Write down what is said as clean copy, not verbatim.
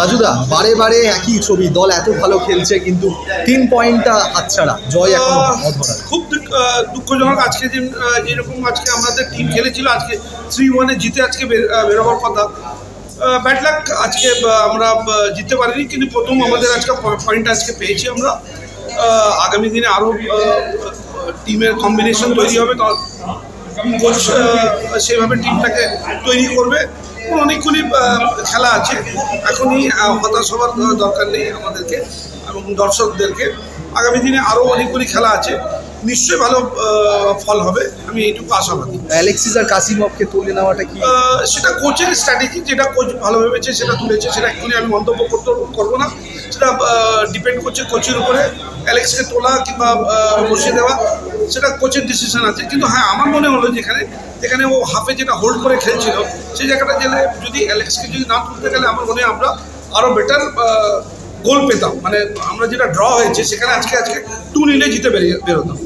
রাজুদা, বারে বারে একই ছবি, দল এত ভালো খেলছে কিন্তু 3 পয়েন্টটা হাতছাড়া, জয় এখনো অধরা। খুব দুঃখজনক। আজকে যেরকম আজকে আমাদের টিম খেলেছিল, আজকে 3-1 জিতে আজকে বেরোবার কথা। ব্যাড লাক, আজকে আমরা জিততে পারিনি, কিন্তু প্রথম আমাদের আজকে পয়েন্ট আজকে পেয়েছি আমরা। আগামী দিনে আরও টিমের কম্বিনেশন তৈরি হবে, কোচ সেভাবে টিমটাকে তৈরি করবে। অনেকগুলি খেলা আছে, এখনই হতাশ হওয়ার দরকার নেই আমাদেরকে এবং দর্শকদেরকে। আগামী দিনে আরও অনেকগুলি খেলা আছে, নিশ্চয়ই ভালো ফল হবে, আমি এইটুকু আশাবাদী। অ্যালেক্সিস আর কাসিমভকে তুলে নেওয়াটা কি সেটা কোচের স্ট্র্যাটেজি, যেটা কোচ ভালো ভেবেছে সেটা তুলেছে, সেটা এক্ষুনি আমি মন্তব্য করবো না। সেটা ডিপেন্ড করছে কোচের উপরে। অ্যালেক্সকে তোলা কিংবা বসিয়ে দেওয়া সেটা কোচের ডিসিশন আছে। কিন্তু হ্যাঁ, আমার মনে হলো যেখানে ও হাফে যেটা হোল্ড করে খেলছিল, সেই জায়গাটা যদি অ্যালেক্সকে যদি না তুলতে গেলে আমার মনে হয় আমরা আরও বেটার গোল পেতাম। মানে আমরা যেটা ড্র হয়েছে সেখানে আজকে 2-0 জিতে বেরোতাম।